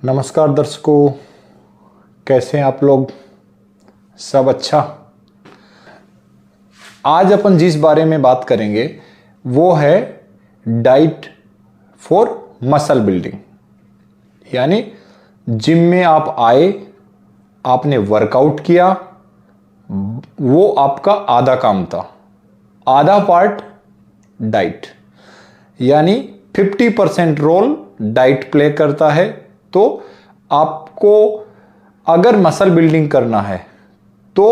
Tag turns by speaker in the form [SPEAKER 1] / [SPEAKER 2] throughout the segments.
[SPEAKER 1] नमस्कार दर्शकों, कैसे हैं आप लोग? सब अच्छा। आज अपन जिस बारे में बात करेंगे वो है डाइट फॉर मसल बिल्डिंग। यानी जिम में आप आए, आपने वर्कआउट किया, वो आपका आधा काम था। आधा पार्ट डाइट, यानी 50% रोल डाइट प्ले करता है। तो आपको अगर मसल बिल्डिंग करना है तो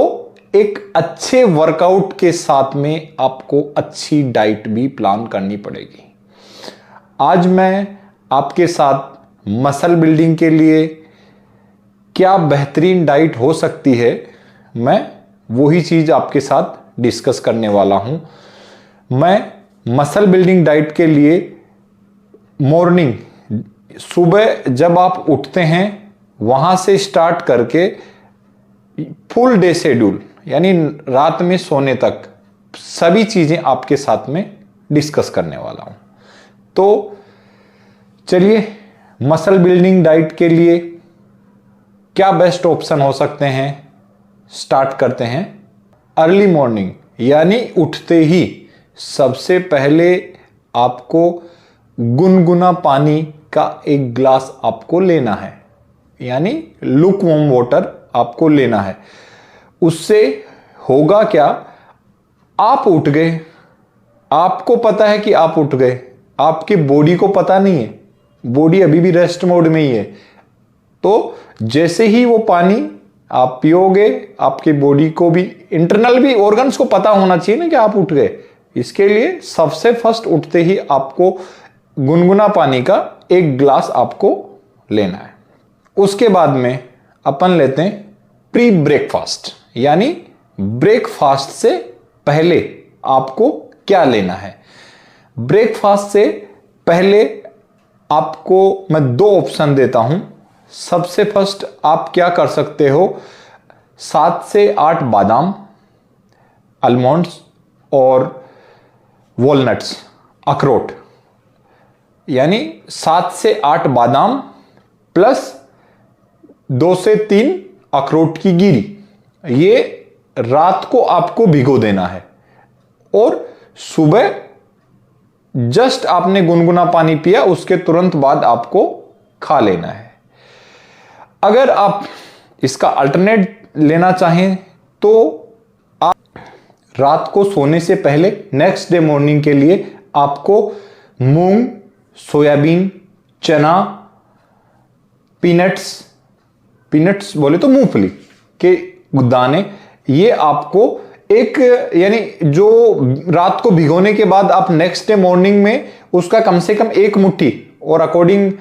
[SPEAKER 1] एक अच्छे वर्कआउट के साथ में आपको अच्छी डाइट भी प्लान करनी पड़ेगी। आज मैं आपके साथ मसल बिल्डिंग के लिए क्या बेहतरीन डाइट हो सकती है, मैं वही चीज आपके साथ डिस्कस करने वाला हूं। मैं मसल बिल्डिंग डाइट के लिए मॉर्निंग, सुबह जब आप उठते हैं वहां से स्टार्ट करके फुल डे शेड्यूल, यानी रात में सोने तक सभी चीजें आपके साथ में डिस्कस करने वाला हूं। तो चलिए, मसल बिल्डिंग डाइट के लिए क्या बेस्ट ऑप्शन हो सकते हैं, स्टार्ट करते हैं। अर्ली मॉर्निंग, यानी उठते ही सबसे पहले आपको गुनगुना पानी का एक ग्लास आपको लेना है, यानी लुक वार्म वाटर आपको लेना है। उससे होगा क्या, आप उठ गए, आपको पता है कि आप उठ गए, आपकी बॉडी को पता नहीं है, बॉडी अभी भी रेस्ट मोड में ही है। तो जैसे ही वो पानी आप पियोगे, आपकी बॉडी को भी, इंटरनल भी ऑर्गन्स को पता होना चाहिए ना कि आप उठ गए। इसके लिए सबसे फर्स्ट उठते ही आपको गुनगुना पानी का एक ग्लास आपको लेना है। उसके बाद में अपन लेते हैं प्री ब्रेकफास्ट, यानी ब्रेकफास्ट से पहले आपको क्या लेना है। ब्रेकफास्ट से पहले आपको मैं दो ऑप्शन देता हूं। सबसे फर्स्ट आप क्या कर सकते हो, 7 से 8 बादाम, आलमंड्स और वॉलनट्स, अखरोट, यानी 7 से 8 बादाम प्लस 2 से 3 अखरोट की गिरी, ये रात को आपको भिगो देना है और सुबह जस्ट आपने गुनगुना पानी पिया उसके तुरंत बाद आपको खा लेना है। अगर आप इसका अल्टरनेट लेना चाहें तो आप रात को सोने से पहले नेक्स्ट डे मॉर्निंग के लिए आपको मूंग, सोयाबीन, चना, पीनट्स बोले तो मूंगफली के दाने, ये आपको एक, यानी जो रात को भिगोने के बाद आप नेक्स्ट डे मॉर्निंग में उसका कम से कम 1 मुट्ठी और अकॉर्डिंग,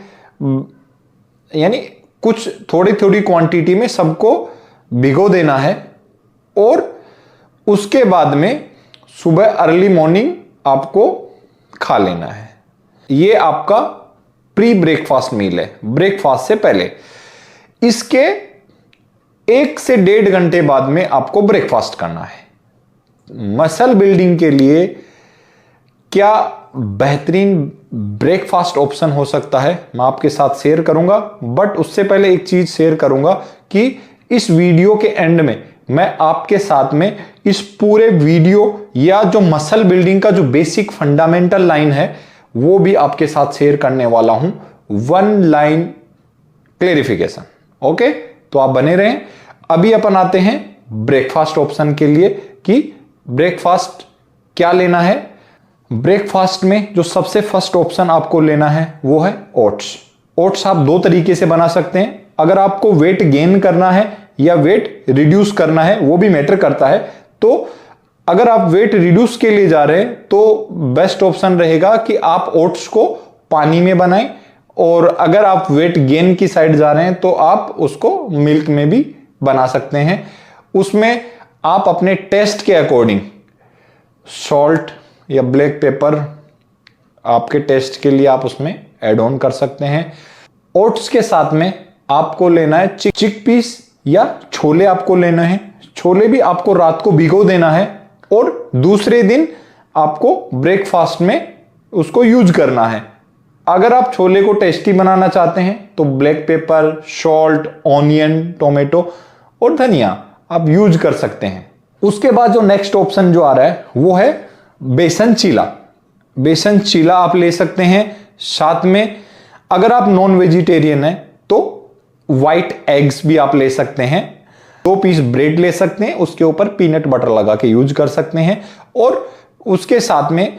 [SPEAKER 1] यानी कुछ थोड़ी थोड़ी क्वांटिटी में सबको भिगो देना है और उसके बाद में सुबह अर्ली मॉर्निंग आपको खा लेना है। ये आपका प्री ब्रेकफास्ट मील है, ब्रेकफास्ट से पहले। इसके 1 से 1.5 घंटे बाद में आपको ब्रेकफास्ट करना है। मसल बिल्डिंग के लिए क्या बेहतरीन ब्रेकफास्ट ऑप्शन हो सकता है, मैं आपके साथ शेयर करूंगा। बट उससे पहले एक चीज शेयर करूंगा कि इस वीडियो के एंड में मैं आपके साथ में इस पूरे वीडियो या जो मसल बिल्डिंग का जो बेसिक फंडामेंटल लाइन है वो भी आपके साथ शेयर करने वाला हूं, 1 लाइन क्लेरिफिकेशन। ओके, तो आप बने रहें। अभी अपन आते हैं ब्रेकफास्ट ऑप्शन के लिए कि ब्रेकफास्ट क्या लेना है। ब्रेकफास्ट में जो सबसे फर्स्ट ऑप्शन आपको लेना है वो है ओट्स। ओट्स आप 2 तरीके से बना सकते हैं। अगर आपको वेट गेन करना है या वेट रिड्यूस करना है, वो भी मैटर करता है। तो अगर आप वेट रिड्यूस के लिए जा रहे हैं तो बेस्ट ऑप्शन रहेगा कि आप ओट्स को पानी में बनाएं, और अगर आप वेट गेन की साइड जा रहे हैं तो आप उसको मिल्क में भी बना सकते हैं। उसमें आप अपने टेस्ट के अकॉर्डिंग सॉल्ट या ब्लैक पेपर आपके टेस्ट के लिए आप उसमें ऐड ऑन कर सकते हैं। ओट्स के साथ में आपको लेना है चिकपीस या छोले आपको लेना है। छोले भी आपको रात को भिगो देना है और दूसरे दिन आपको ब्रेकफास्ट में उसको यूज करना है। अगर आप छोले को टेस्टी बनाना चाहते हैं तो black pepper, salt, onion, tomato और धनिया आप यूज कर सकते हैं। उसके बाद जो नेक्स्ट ऑप्शन जो आ रहा है वो है बेसन चीला। बेसन चीला आप ले सकते हैं। साथ में अगर आप नॉन वेजिटेरियन हैं तो व्हाइट एग्स भी आप ले सकते हैं। 2 पीस ब्रेड ले सकते हैं, उसके ऊपर पीनट बटर लगा के यूज कर सकते हैं। और उसके साथ में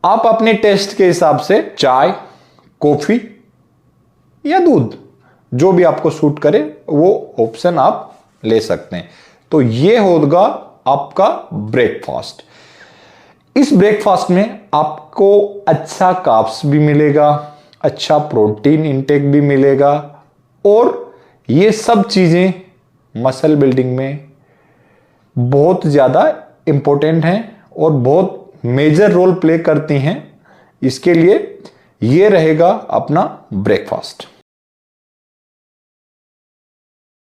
[SPEAKER 1] आप अपने टेस्ट के हिसाब से चाय, कॉफी या दूध, जो भी आपको सूट करे वो ऑप्शन आप ले सकते हैं। तो ये होगा आपका ब्रेकफास्ट। इस ब्रेकफास्ट में आपको अच्छा कार्ब्स भी मिलेगा, अच्छा प्रोटीन इंटेक भी मिलेगा और ये सब चीजें मसल बिल्डिंग में बहुत ज्यादा इंपॉर्टेंट हैं और बहुत मेजर रोल प्ले करती हैं। इसके लिए ये रहेगा अपना ब्रेकफास्ट।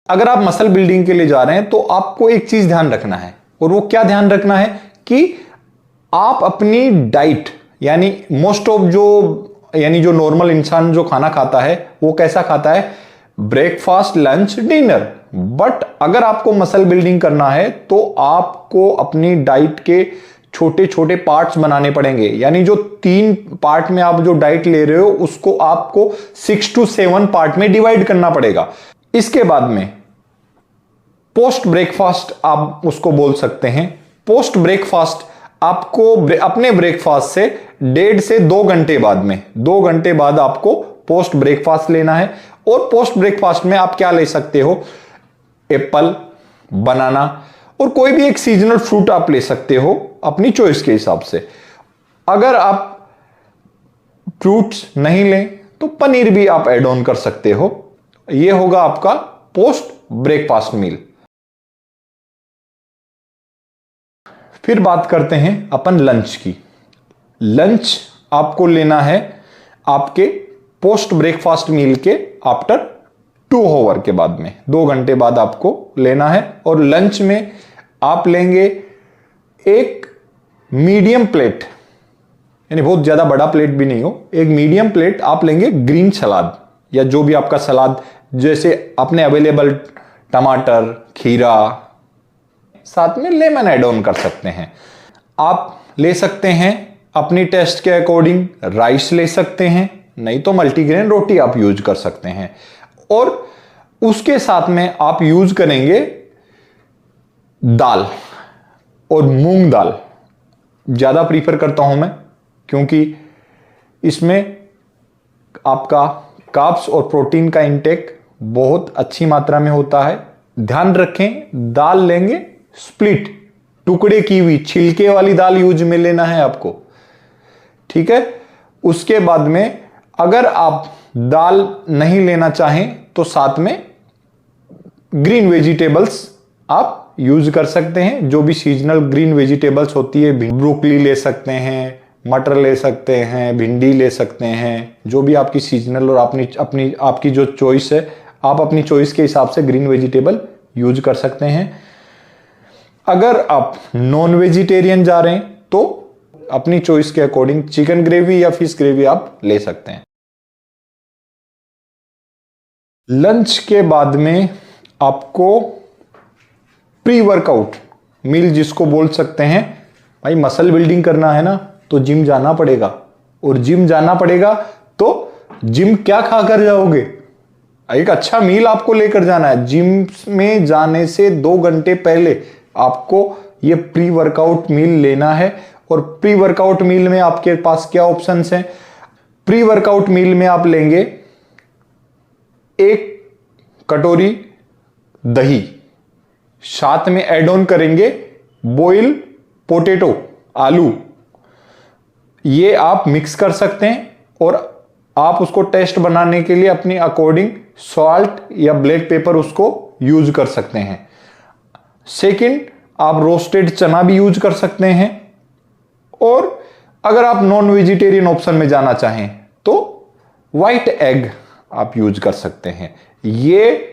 [SPEAKER 1] अगर आप मसल बिल्डिंग के लिए जा रहे हैं तो आपको एक चीज ध्यान रखना है, और वो क्या ध्यान रखना है कि आप अपनी डाइट यानी मोस्ट ऑफ जो नॉर्मल इंसान जो खाना खाता है वो कैसा खाता है, ब्रेकफास्ट, लंच, डिनर। बट अगर आपको मसल बिल्डिंग करना है तो आपको अपनी डाइट के छोटे छोटे पार्ट्स बनाने पड़ेंगे। यानी जो 3 पार्ट में आप जो डाइट ले रहे हो उसको आपको 6 to 7 पार्ट में डिवाइड करना पड़ेगा। इसके बाद में पोस्ट ब्रेकफास्ट आप उसको बोल सकते हैं। पोस्ट ब्रेकफास्ट आपको अपने ब्रेकफास्ट से 1.5 से 2 घंटे बाद में 2 घंटे बाद आपको पोस्ट ब्रेकफास्ट लेना है। और पोस्ट ब्रेकफास्ट में आप क्या ले सकते हो, एप्पल, बनाना और कोई भी एक सीजनल फ्रूट आप ले सकते हो अपनी चॉइस के हिसाब से। अगर आप फ्रूट्स नहीं लें तो पनीर भी आप ऐड ऑन कर सकते हो। यह होगा आपका पोस्ट ब्रेकफास्ट मील। फिर बात करते हैं अपन लंच की। लंच आपको लेना है आपके पोस्ट ब्रेकफास्ट मील के आफ्टर 2 आवर के बाद में, 2 घंटे बाद आपको लेना है। और लंच में आप लेंगे एक मीडियम प्लेट, यानी बहुत ज्यादा बड़ा प्लेट भी नहीं हो, एक मीडियम प्लेट आप लेंगे ग्रीन सलाद या जो भी आपका सलाद, जैसे अपने अवेलेबल टमाटर, खीरा, साथ में लेमन ऐड ऑन कर सकते हैं। आप ले सकते हैं अपनी टेस्ट के अकॉर्डिंग राइस ले सकते हैं, नहीं तो मल्टीग्रेन रोटी आप यूज कर सकते हैं। और उसके साथ में आप यूज करेंगे दाल, और मूंग दाल ज्यादा प्रीफर करता हूं मैं, क्योंकि इसमें आपका कार्ब्स और प्रोटीन का इंटेक बहुत अच्छी मात्रा में होता है। ध्यान रखें दाल लेंगे स्प्लिट, टुकड़े की हुई छिलके वाली दाल यूज में लेना है आपको, ठीक है। उसके बाद में अगर आप दाल नहीं लेना चाहें तो साथ में ग्रीन वेजिटेबल्स आप यूज कर सकते हैं। जो भी सीजनल ग्रीन वेजिटेबल्स होती है, ब्रोकली ले सकते हैं, मटर ले सकते हैं, भिंडी ले सकते हैं, जो भी आपकी सीजनल और आपकी जो चॉइस है, आप अपनी चॉइस के हिसाब से ग्रीन वेजिटेबल यूज कर सकते हैं। अगर आप नॉन वेजिटेरियन जा रहे हैं तो अपनी चॉइस के अकॉर्डिंग चिकन ग्रेवी या फिश ग्रेवी आप ले सकते हैं। लंच के बाद में आपको प्री वर्कआउट मील, जिसको बोल सकते हैं, भाई मसल बिल्डिंग करना है ना तो जिम जाना पड़ेगा, और जिम जाना पड़ेगा तो जिम क्या खाकर जाओगे, एक अच्छा मील आपको लेकर जाना है। जिम में जाने से 2 घंटे पहले आपको ये प्री वर्कआउट मील लेना है। और प्री वर्कआउट मील में आपके पास क्या ऑप्शंस हैं, प्री वर्कआउट मील में आप लेंगे 1 कटोरी दही, साथ में ऐड ऑन करेंगे बॉयल पोटैटो, आलू, ये आप मिक्स कर सकते हैं। और आप उसको टेस्ट बनाने के लिए अपनी अकॉर्डिंग सॉल्ट या ब्लैक पेपर उसको यूज कर सकते हैं। सेकंड, आप रोस्टेड चना भी यूज कर सकते हैं। और अगर आप नॉन वेजिटेरियन ऑप्शन में जाना चाहें तो व्हाइट एग आप यूज कर सकते हैं। ये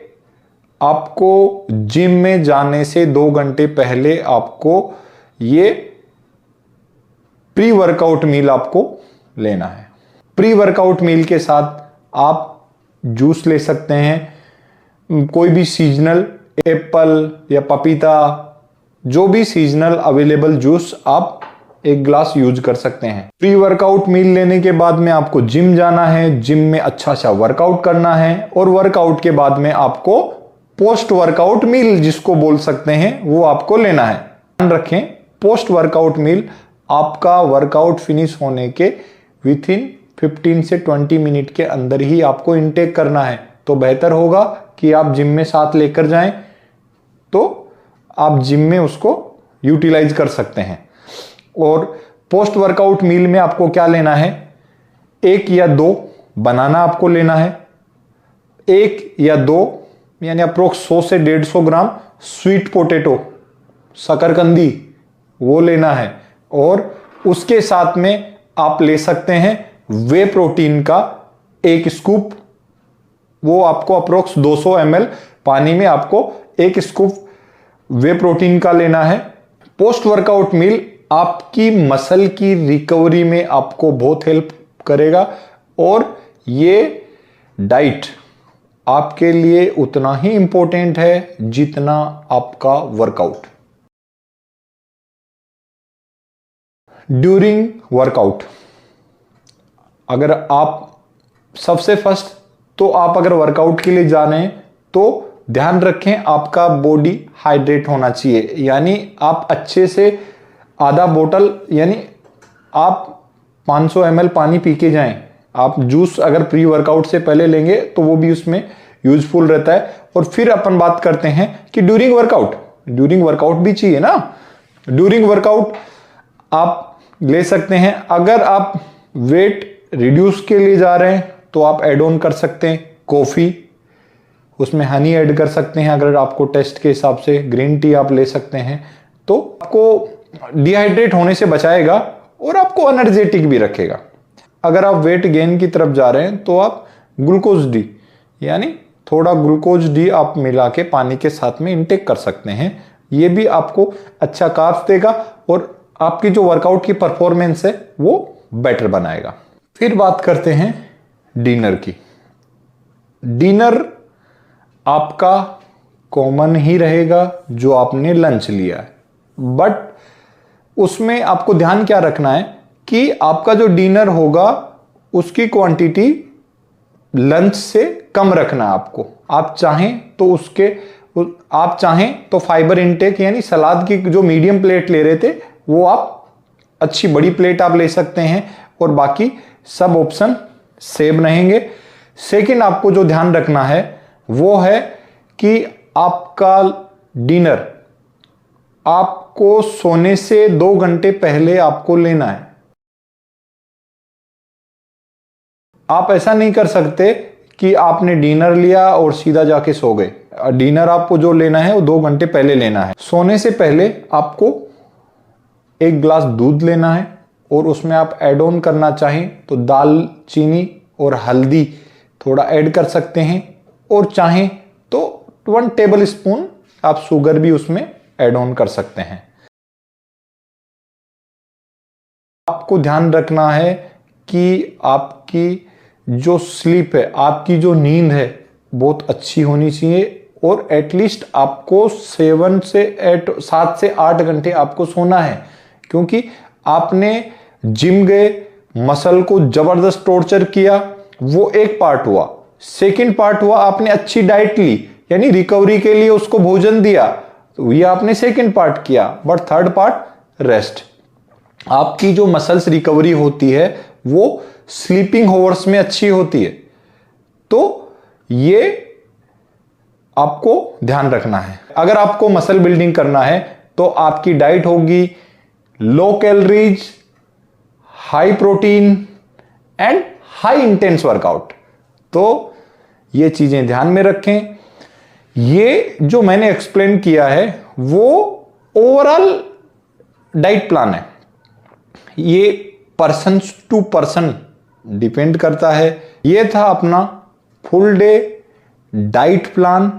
[SPEAKER 1] आपको जिम में जाने से 2 घंटे पहले आपको ये प्री वर्कआउट मील आपको लेना है। प्री वर्कआउट मील के साथ आप जूस ले सकते हैं, कोई भी सीजनल एप्पल या पपीता, जो भी सीजनल अवेलेबल जूस आप एक ग्लास यूज कर सकते हैं। प्री वर्कआउट मील लेने के बाद में आपको जिम जाना है, जिम में अच्छा सा वर्कआउट करना है, और वर्कआउट के बाद में आपको पोस्ट वर्कआउट मील जिसको बोल सकते हैं वो आपको लेना है। ध्यान रखें, पोस्ट वर्कआउट मील आपका वर्कआउट फिनिश होने के विथ इन 15 से 20 मिनट के अंदर ही आपको इनटेक करना है। तो बेहतर होगा कि आप जिम में साथ लेकर जाएं, तो आप जिम में उसको यूटिलाइज कर सकते हैं। और पोस्ट वर्कआउट मील में आपको क्या लेना है, 1 या 2 बनाना आपको लेना है, 1 या 2 यानी अप्रोक्स 100 से 150 ग्राम स्वीट पोटैटो, शकरकंदी, वो लेना है। और उसके साथ में आप ले सकते हैं वे प्रोटीन का 1 स्कूप, वो आपको अप्रोक्स 200 ml पानी में आपको 1 स्कूप वे प्रोटीन का लेना है। पोस्ट वर्कआउट मील आपकी मसल की रिकवरी में आपको बहुत हेल्प करेगा, और ये डाइट आपके लिए उतना ही इंपॉर्टेंट है जितना आपका वर्कआउट। ड्यूरिंग वर्कआउट, अगर आप सबसे फर्स्ट तो आप अगर वर्कआउट के लिए जा रहे हैं तो ध्यान रखें आपका बॉडी हाइड्रेट होना चाहिए, यानी आप अच्छे से आधा बोतल यानी आप 500 ml पानी पी के जाएं। आप जूस अगर प्री वर्कआउट से पहले लेंगे तो वो भी उसमें यूजफुल रहता है। और फिर अपन बात करते हैं कि ड्यूरिंग वर्कआउट भी चाहिए ना। ड्यूरिंग वर्कआउट आप ले सकते हैं, अगर आप वेट रिड्यूस के लिए जा रहे हैं तो आप ऐड ऑन कर सकते हैं कॉफ़ी, उसमें हनी ऐड कर सकते हैं। अगर आपको टेस्ट के हिसाब से ग्रीन टी आप ले सकते हैं, तो आपको डिहाइड्रेट होने से बचाएगा और आपको एनर्जेटिक भी रखेगा। अगर आप वेट गेन की तरफ जा रहे हैं तो आप ग्लूकोज डी यानी थोड़ा ग्लूकोज डी आप मिला के पानी के साथ में इंटेक कर सकते हैं। ये भी आपको अच्छा कार्ब्स देगा और आपकी जो वर्कआउट की परफॉर्मेंस है वो बेटर बनाएगा। फिर बात करते हैं डिनर की। डिनर आपका कॉमन ही रहेगा जो आपने लंच लिया है, बट उसमें आपको ध्यान क्या रखना है कि आपका जो डिनर होगा उसकी क्वांटिटी लंच से कम रखना है आपको। आप चाहें तो फाइबर इनटेक यानी सलाद की जो मीडियम प्लेट ले रहे थे वो आप अच्छी बड़ी प्लेट आप ले सकते हैं, और बाकी सब ऑप्शन सेम रहेंगे। सेकंड आपको जो ध्यान रखना है वो है कि आपका डिनर आपको सोने से 2 घंटे पहले आपको लेना है। आप ऐसा नहीं कर सकते कि आपने डिनर लिया और सीधा जाके सो गए। डिनर आपको जो लेना है वो 2 घंटे पहले लेना है। सोने से पहले आपको 1 ग्लास दूध लेना है, और उसमें आप ऐड ऑन करना चाहें तो दालचीनी और हल्दी थोड़ा ऐड कर सकते हैं, और चाहें तो 1 टेबल स्पून आप शुगर भी उसमें ऐड ऑन कर सकते हैं। आपको ध्यान रखना है कि आपकी जो स्लीप है, आपकी जो नींद है बहुत अच्छी होनी चाहिए, और एटलीस्ट आपको 7 से 8 घंटे आपको सोना है, क्योंकि आपने जिम गए, मसल को जबरदस्त टॉर्चर किया, वो एक पार्ट हुआ। सेकंड पार्ट हुआ आपने अच्छी डाइट ली यानी रिकवरी के लिए उसको भोजन दिया, तो ये आपने सेकंड पार्ट किया। But third part rest. आपकी जो मसल्स रिकवरी होती है वो स्लीपिंग होवर्स में अच्छी होती है, तो ये आपको ध्यान रखना है। अगर आपको मसल बिल्डिंग करना है तो आपकी डाइट होगी low calories, high protein and high intense workout. तो ये चीजें ध्यान में रखें। ये जो मैंने एक्सप्लेन किया है वो ओवरऑल डाइट प्लान है, ये पर्सन टू पर्सन डिपेंड करता है। ये था अपना full day diet plan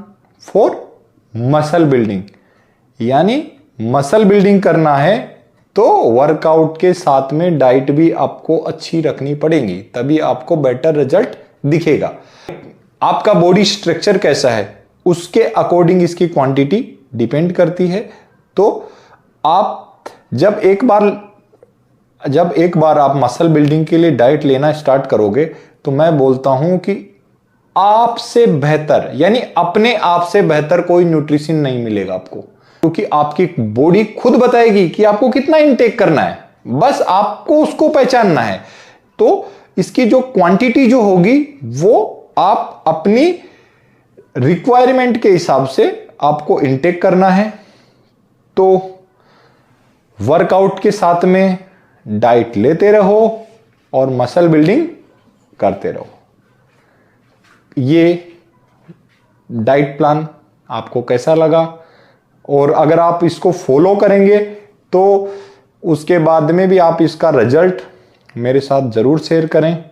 [SPEAKER 1] for muscle building. यानी मसल बिल्डिंग करना है तो वर्कआउट के साथ में डाइट भी आपको अच्छी रखनी पड़ेगी, तभी आपको बेटर रिजल्ट दिखेगा। आपका बॉडी स्ट्रक्चर कैसा है उसके अकॉर्डिंग इसकी क्वांटिटी डिपेंड करती है। तो आप जब एक बार आप मसल बिल्डिंग के लिए डाइट लेना स्टार्ट करोगे तो मैं बोलता हूं कि आपसे बेहतर यानी अपने आप से बेहतर कोई न्यूट्रिशन नहीं मिलेगा आपको, क्योंकि आपकी बॉडी खुद बताएगी कि आपको कितना इनटेक करना है, बस आपको उसको पहचानना है। तो इसकी जो क्वांटिटी जो होगी वो आप अपनी रिक्वायरमेंट के हिसाब से आपको इनटेक करना है। तो वर्कआउट के साथ में डाइट लेते रहो और मसल बिल्डिंग करते रहो। ये डाइट प्लान आपको कैसा लगा, और अगर आप इसको फॉलो करेंगे तो उसके बाद में भी आप इसका रिजल्ट मेरे साथ ज़रूर शेयर करें।